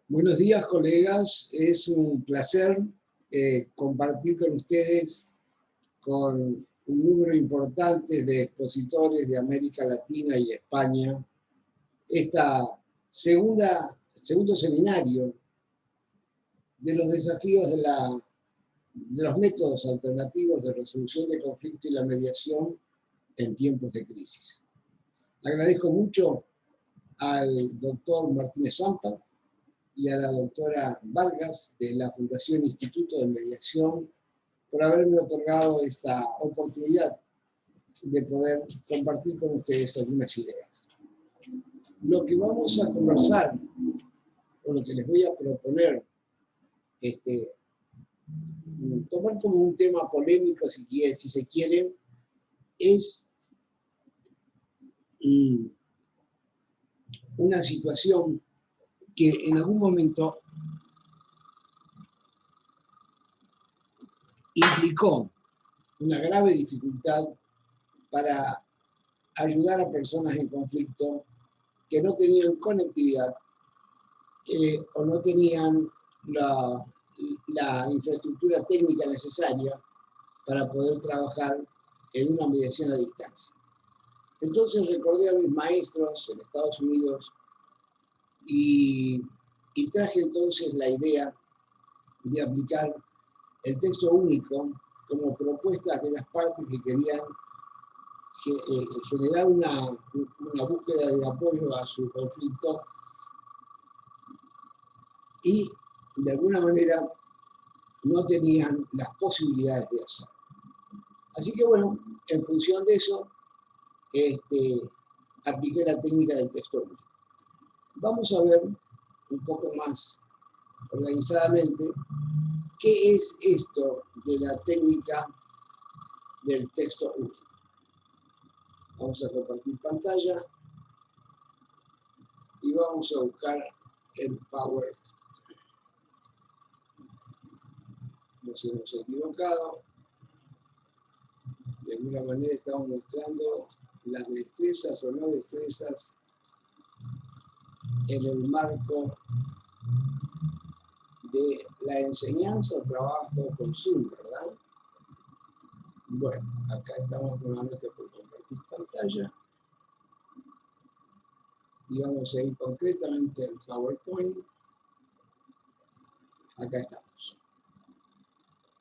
Buenos días, colegas. Es un placer compartir con ustedes, con un número importante de expositores de América Latina y España, esta segundo seminario de los desafíos de los métodos alternativos de resolución de conflicto y la mediación en tiempos de crisis. Agradezco mucho al doctor Martínez Zampa y a la doctora Vargas de la Fundación Instituto de Mediación por haberme otorgado esta oportunidad de poder compartir con ustedes algunas ideas. Lo que vamos a conversar, o lo que les voy a proponer, tomar como un tema polémico, si se quiere, es una situación que en algún momento implicó una grave dificultad para ayudar a personas en conflicto que no tenían conectividad o no tenían la infraestructura técnica necesaria para poder trabajar en una mediación a distancia. Entonces recordé a mis maestros en Estados Unidos y traje entonces la idea de aplicar el texto único como propuesta a aquellas partes que querían generar una búsqueda de apoyo a su conflicto y de alguna manera no tenían las posibilidades de hacerlo. Así que bueno, en función de eso, apliqué la técnica del texto único. Vamos a ver un poco más organizadamente qué es esto de la técnica del texto único. Vamos a compartir pantalla y vamos a buscar el PowerPoint. Nos hemos equivocado. De alguna manera estamos mostrando las destrezas o no destrezas en el marco de la enseñanza o trabajo con Zoom, ¿verdad? Bueno, acá estamos nuevamente por compartir pantalla y vamos a ir concretamente al PowerPoint. Acá estamos.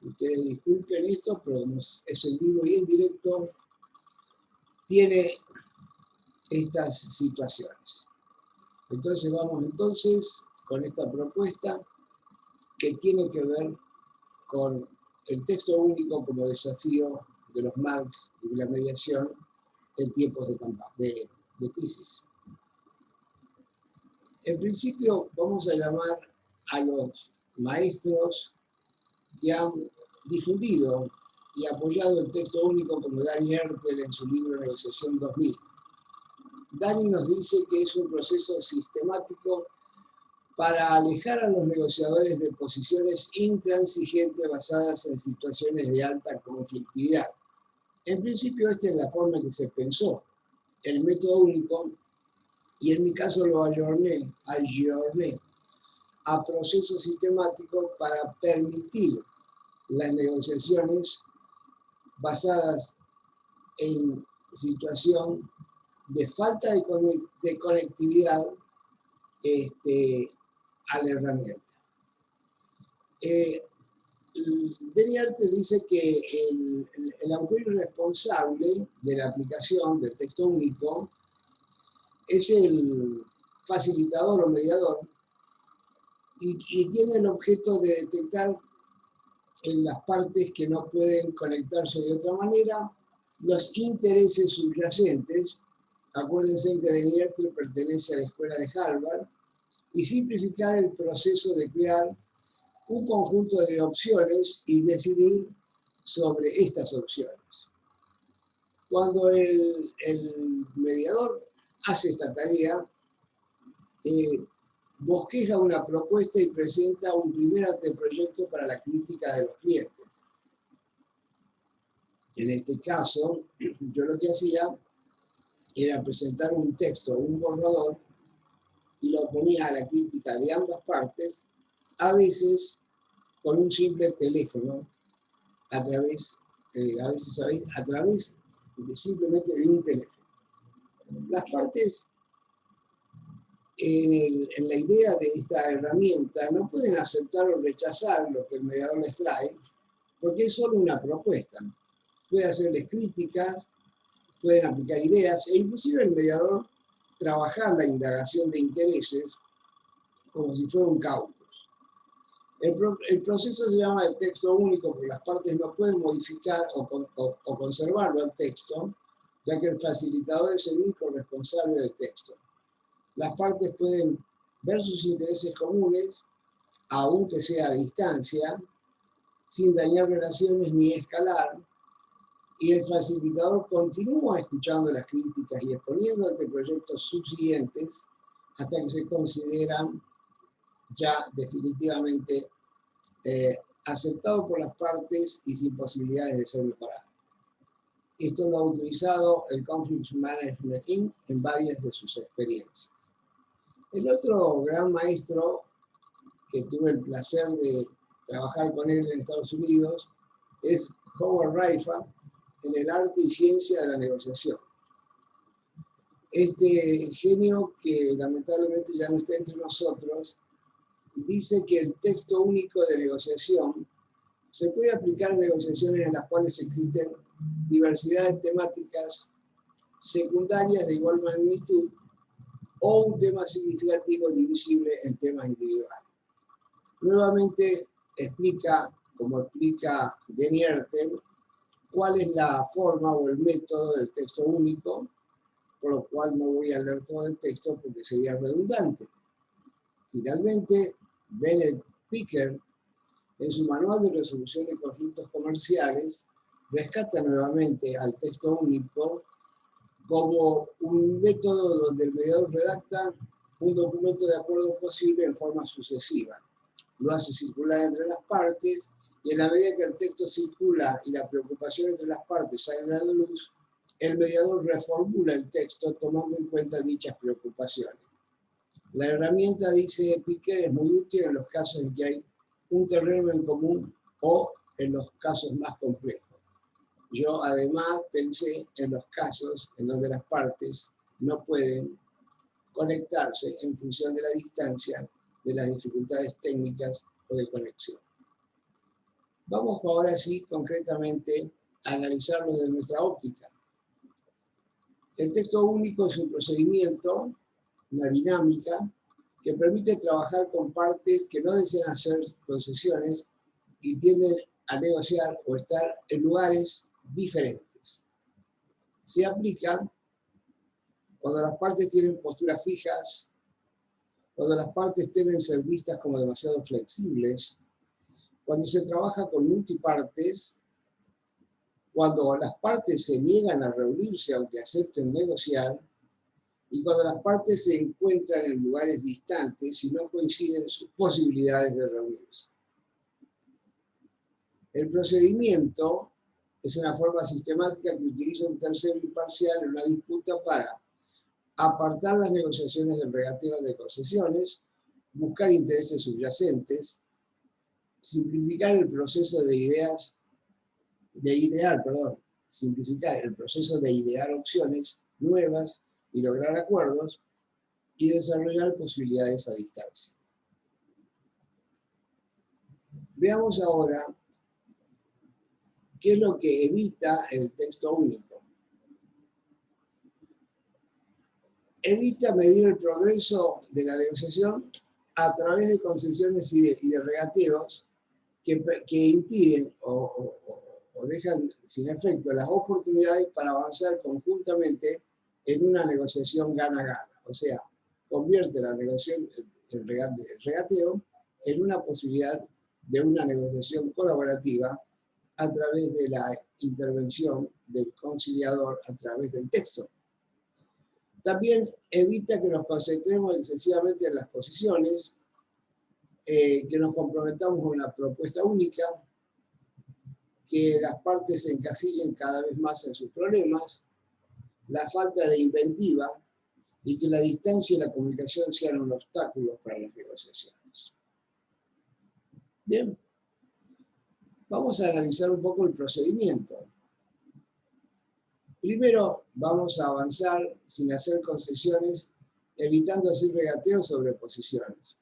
Ustedes disculpen esto, pero es en vivo y en directo, tiene estas situaciones. Entonces vamos con esta propuesta que tiene que ver con el texto único como desafío de los MARC y de la mediación en tiempos de crisis. En principio vamos a llamar a los maestros que han difundido y apoyado el texto único como Dani Ertel en su libro Negociación 2000. Dani nos dice que es un proceso sistemático para alejar a los negociadores de posiciones intransigentes basadas en situaciones de alta conflictividad. En principio, esta es la forma que se pensó el método único, y en mi caso lo ayorné a procesos sistemáticos para permitir las negociaciones basadas en situación de falta de conectividad a la herramienta. Dani Ertel dice que el autor responsable de la aplicación del texto único es el facilitador o mediador y tiene el objeto de detectar en las partes que no pueden conectarse de otra manera los intereses subyacentes. Acuérdense que Dani Ertel pertenece a la escuela de Harvard, y simplificar el proceso de crear un conjunto de opciones y decidir sobre estas opciones. Cuando el mediador hace esta tarea, bosqueja una propuesta y presenta un primer anteproyecto para la crítica de los clientes. En este caso, yo lo que hacía era presentar un texto, un borrador, y lo ponía a la crítica de ambas partes, a veces con un simple teléfono, a través, a veces a través simplemente de un teléfono. Las partes en la idea de esta herramienta no pueden aceptar o rechazar lo que el mediador les trae, porque es solo una propuesta. Puede hacerles críticas, pueden aplicar ideas, e inclusive el mediador trabajar la indagación de intereses como si fuera un cálculo. El proceso se llama de texto único porque las partes no pueden modificar o conservarlo al texto, ya que el facilitador es el único responsable del texto. Las partes pueden ver sus intereses comunes, aunque sea a distancia, sin dañar relaciones ni escalar, y el facilitador continúa escuchando las críticas y exponiendo ante proyectos subsiguientes hasta que se consideran ya definitivamente aceptado por las partes y sin posibilidades de ser reparados. Esto lo ha utilizado el Conflict Management Inc. en varias de sus experiencias. El otro gran maestro que tuve el placer de trabajar con él en Estados Unidos es Howard Raifa en el arte y ciencia de la negociación. Este genio, que lamentablemente ya no está entre nosotros, dice que el texto único de negociación se puede aplicar en negociaciones en las cuales existen diversidades temáticas secundarias de igual magnitud o un tema significativo divisible en temas individuales. Nuevamente explica, como explica Denierten, cuál es la forma o el método del texto único, por lo cual no voy a leer todo el texto porque sería redundante. Finalmente, Bennett Picker, en su manual de resolución de conflictos comerciales, rescata nuevamente al texto único como un método donde el mediador redacta un documento de acuerdo posible en forma sucesiva. Lo hace circular entre las partes y en la medida que el texto circula y la preocupación entre las partes salen a la luz, el mediador reformula el texto tomando en cuenta dichas preocupaciones. La herramienta, dice Piquet, es muy útil en los casos en que hay un terreno en común o en los casos más complejos. Yo además pensé en los casos en donde las partes no pueden conectarse en función de la distancia, de las dificultades técnicas o de conexión. Vamos ahora sí concretamente a analizarlo desde nuestra óptica. El texto único es un procedimiento, una dinámica, que permite trabajar con partes que no desean hacer concesiones y tienden a negociar o estar en lugares diferentes. Se aplica cuando las partes tienen posturas fijas, cuando las partes temen ser vistas como demasiado flexibles, cuando se trabaja con multipartes, cuando las partes se niegan a reunirse aunque acepten negociar, y cuando las partes se encuentran en lugares distantes y no coinciden sus posibilidades de reunirse. El procedimiento es una forma sistemática que utiliza un tercero imparcial en una disputa para apartar las negociaciones del regateo de concesiones, buscar intereses subyacentes, simplificar el proceso simplificar el proceso de idear opciones nuevas y lograr acuerdos, y desarrollar posibilidades a distancia. Veamos ahora qué es lo que evita el texto único. Evita medir el progreso de la negociación a través de concesiones y de regateos que impiden o dejan sin efecto las oportunidades para avanzar conjuntamente en una negociación gana-gana. O sea, convierte la negociación, el regateo, en una posibilidad de una negociación colaborativa a través de la intervención del conciliador a través del texto. También evita que nos concentremos excesivamente en las posiciones, que nos comprometamos con una propuesta única, que las partes se encasillen cada vez más en sus problemas, la falta de inventiva y que la distancia y la comunicación sean un obstáculo para las negociaciones. Bien, vamos a analizar un poco el procedimiento. Primero vamos a avanzar sin hacer concesiones, evitando hacer regateos sobre posiciones.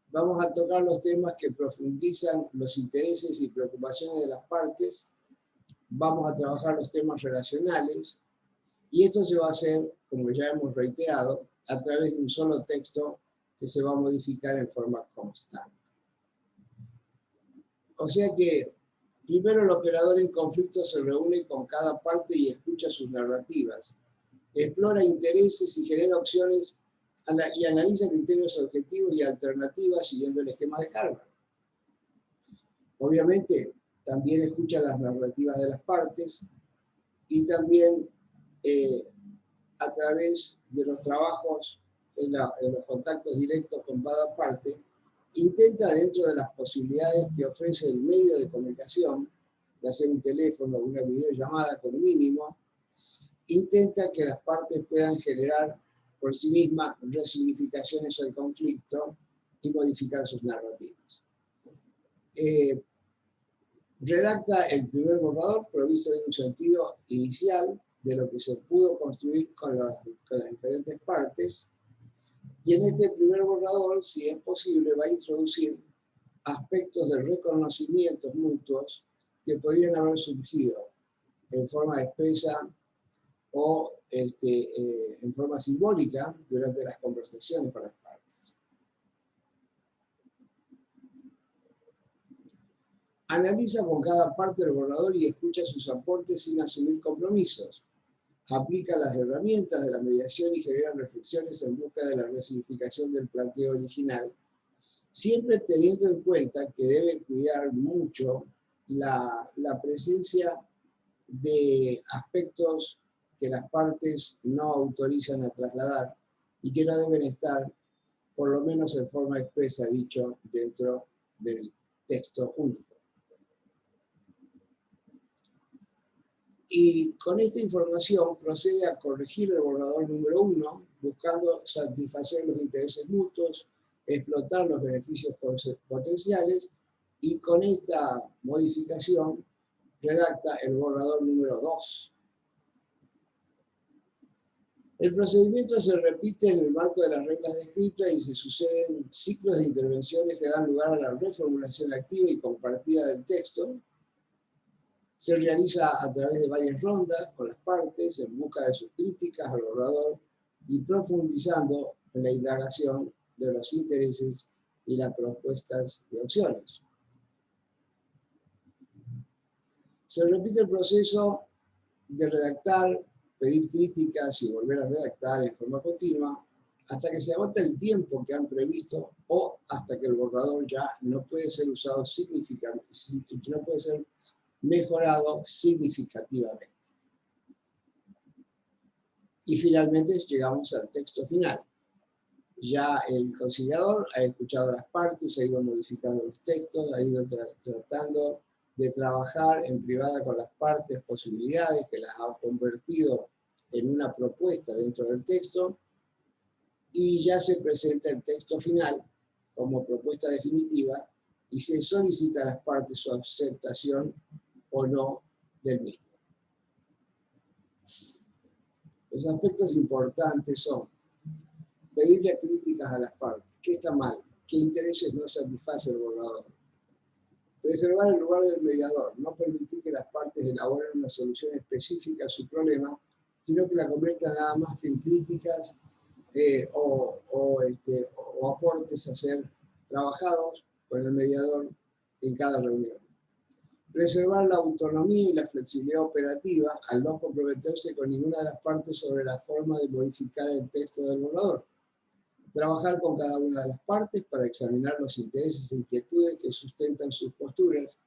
Vamos a tocar los temas que profundizan los intereses y preocupaciones de las partes. Vamos a trabajar los temas relacionales. Y esto se va a hacer, como ya hemos reiterado, a través de un solo texto que se va a modificar en forma constante. O sea que, primero el operador en conflicto se reúne con cada parte y escucha sus narrativas, explora intereses y genera opciones y analiza criterios objetivos y alternativas siguiendo el esquema de Harvard. Obviamente, también escucha las narrativas de las partes y también a través de los trabajos en los contactos directos con cada parte, intenta dentro de las posibilidades que ofrece el medio de comunicación, ya sea un teléfono o una videollamada con mínimo, intenta que las partes puedan generar por sí mismas resignificaciones al conflicto y modificar sus narrativas. Redacta el primer borrador provisto de un sentido inicial de lo que se pudo construir con las diferentes partes, y en este primer borrador, si es posible, va a introducir aspectos de reconocimientos mutuos que podrían haber surgido en forma expresa o en forma simbólica durante las conversaciones con las partes. Analiza con cada parte del borrador y escucha sus aportes sin asumir compromisos. Aplica las herramientas de la mediación y genera reflexiones en busca de la resignificación del planteo original, siempre teniendo en cuenta que debe cuidar mucho la presencia de aspectos que las partes no autorizan a trasladar y que no deben estar, por lo menos en forma expresa, dicho dentro del texto único. Y con esta información procede a corregir el borrador número 1, buscando satisfacer los intereses mutuos, explotar los beneficios potenciales, y con esta modificación redacta el borrador número 2. El procedimiento se repite en el marco de las reglas descritas y se suceden ciclos de intervenciones que dan lugar a la reformulación activa y compartida del texto. Se realiza a través de varias rondas con las partes en busca de sus críticas al borrador y profundizando en la indagación de los intereses y las propuestas de opciones. Se repite el proceso de redactar, pedir críticas y volver a redactar en forma continua hasta que se agota el tiempo que han previsto o hasta que el borrador ya no puede ser usado significativamente, no puede ser mejorado significativamente. Y finalmente llegamos al texto final. Ya el conciliador ha escuchado a las partes, ha ido modificando los textos, ha ido tratando de trabajar en privada con las partes posibilidades que las ha convertido en una propuesta dentro del texto, y ya se presenta el texto final como propuesta definitiva y se solicita a las partes su aceptación o no del mismo. Los aspectos importantes son pedirle críticas a las partes. ¿Qué está mal? ¿Qué intereses no satisface el borrador? Preservar el lugar del mediador. No permitir que las partes elaboren una solución específica a su problema, sino que la conviertan nada más que en críticas o aportes a ser trabajados con el mediador en cada reunión. Preservar la autonomía y la flexibilidad operativa al no comprometerse con ninguna de las partes sobre la forma de modificar el texto del borrador. Trabajar con cada una de las partes para examinar los intereses e inquietudes que sustentan sus posturas.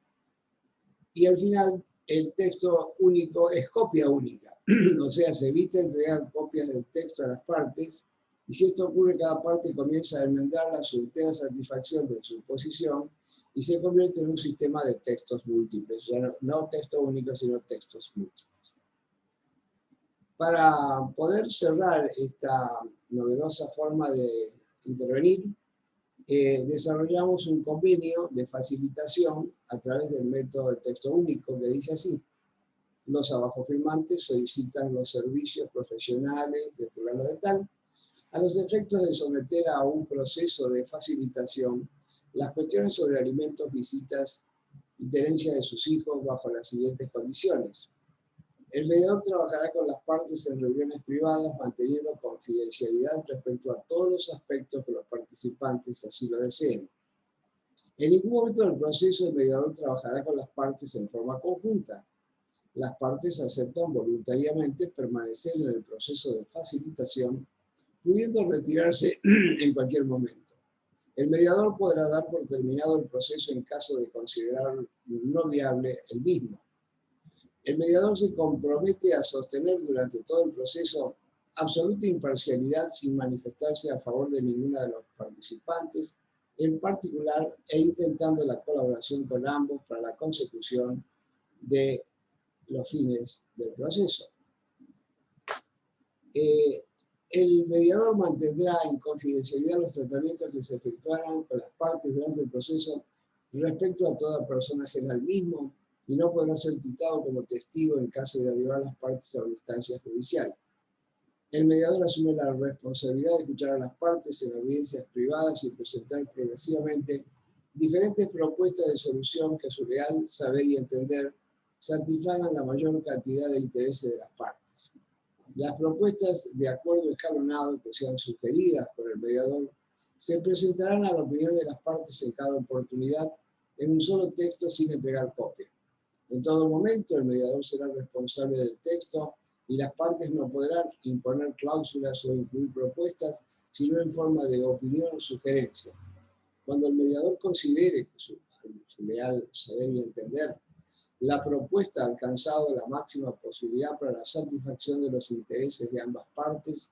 Y al final, el texto único es copia única. O sea, se evita entregar copias del texto a las partes, y si esto ocurre, cada parte comienza a enmendarla a su entera satisfacción de su posición y se convierte en un sistema de textos múltiples. Ya no texto único, sino textos múltiples. Para poder cerrar esta novedosa forma de intervenir, desarrollamos un convenio de facilitación a través del método de texto único que dice así: los abajo firmantes solicitan los servicios profesionales de fulano de tal a los efectos de someter a un proceso de facilitación las cuestiones sobre alimentos, visitas y tenencia de sus hijos bajo las siguientes condiciones. El mediador trabajará con las partes en reuniones privadas, manteniendo confidencialidad respecto a todos los aspectos que los participantes así lo deseen. En ningún momento del proceso el mediador trabajará con las partes en forma conjunta. Las partes aceptan voluntariamente permanecer en el proceso de facilitación, pudiendo retirarse en cualquier momento. El mediador podrá dar por terminado el proceso en caso de considerar no viable el mismo. El mediador se compromete a sostener durante todo el proceso absoluta imparcialidad sin manifestarse a favor de ninguna de los participantes en particular e intentando la colaboración con ambos para la consecución de los fines del proceso. El mediador mantendrá en confidencialidad los tratamientos que se efectuarán con las partes durante el proceso respecto a toda persona ajena al mismo y no podrá ser citado como testigo en caso de arribar las partes a una instancia judicial. El mediador asume la responsabilidad de escuchar a las partes en audiencias privadas y presentar progresivamente diferentes propuestas de solución que a su real saber y entender satisfagan la mayor cantidad de intereses de las partes. Las propuestas de acuerdo escalonado que sean sugeridas por el mediador se presentarán a la opinión de las partes en cada oportunidad en un solo texto sin entregar copia. En todo momento el mediador será responsable del texto y las partes no podrán imponer cláusulas o incluir propuestas sino en forma de opinión o sugerencia. Cuando el mediador considere que su leal saber y entender la propuesta ha alcanzado la máxima posibilidad para la satisfacción de los intereses de ambas partes,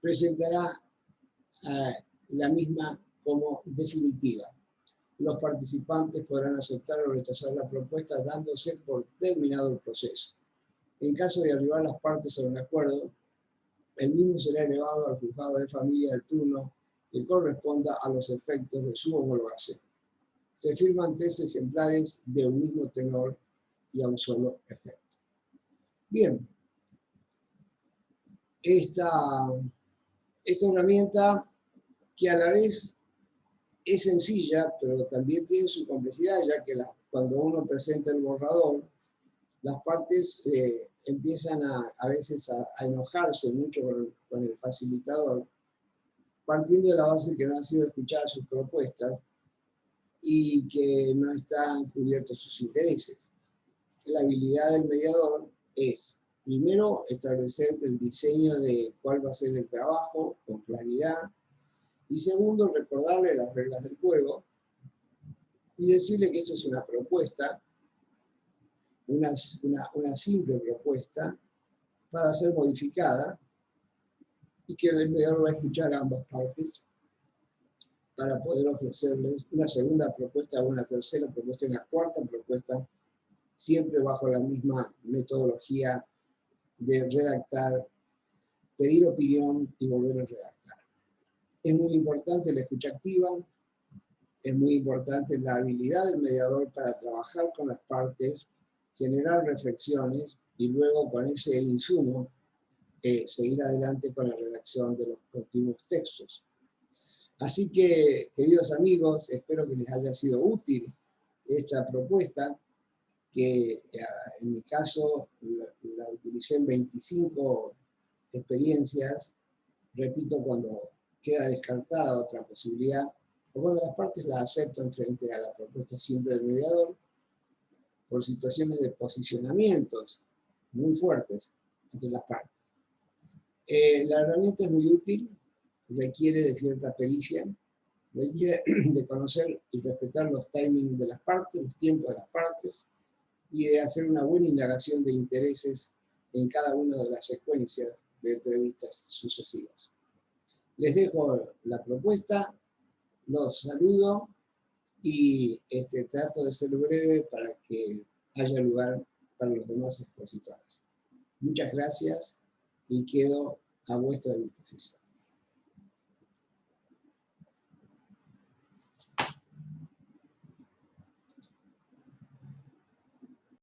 presentará la misma como definitiva. Los participantes podrán aceptar o rechazar la propuesta dándose por terminado el proceso. En caso de arribar las partes a un acuerdo, el mismo será elevado al juzgado de familia de turno que corresponda a los efectos de su homologación. Se firman 3 ejemplares de un mismo tenor y a un solo efecto. Bien, esta herramienta que a la vez es sencilla, pero también tiene su complejidad, ya que cuando uno presenta el borrador, las partes empiezan a veces a enojarse mucho con el facilitador, partiendo de la base de que no han sido escuchadas sus propuestas y que no están cubiertos sus intereses. La habilidad del mediador es, primero, establecer el diseño de cuál va a ser el trabajo con claridad, y segundo, recordarle las reglas del juego y decirle que esa es una propuesta, una simple propuesta para ser modificada y que el mediador va a escuchar a ambas partes para poder ofrecerles una segunda propuesta, una tercera propuesta y una cuarta propuesta, siempre bajo la misma metodología de redactar, pedir opinión y volver a redactar. Es muy importante la escucha activa, es muy importante la habilidad del mediador para trabajar con las partes, generar reflexiones y luego con ese insumo seguir adelante con la redacción de los continuos textos. Así que, queridos amigos, espero que les haya sido útil esta propuesta, que en mi caso la utilicé en 25 experiencias, repito, cuando queda descartada otra posibilidad, o cuando las partes la aceptan frente a la propuesta simple del mediador, por situaciones de posicionamientos muy fuertes entre las partes. La herramienta es muy útil, requiere de cierta pericia, requiere de conocer y respetar los timings de las partes, los tiempos de las partes, y de hacer una buena indagación de intereses en cada una de las secuencias de entrevistas sucesivas. Les dejo la propuesta, los saludo y trato de ser breve para que haya lugar para los demás expositores. Muchas gracias y quedo a vuestra disposición.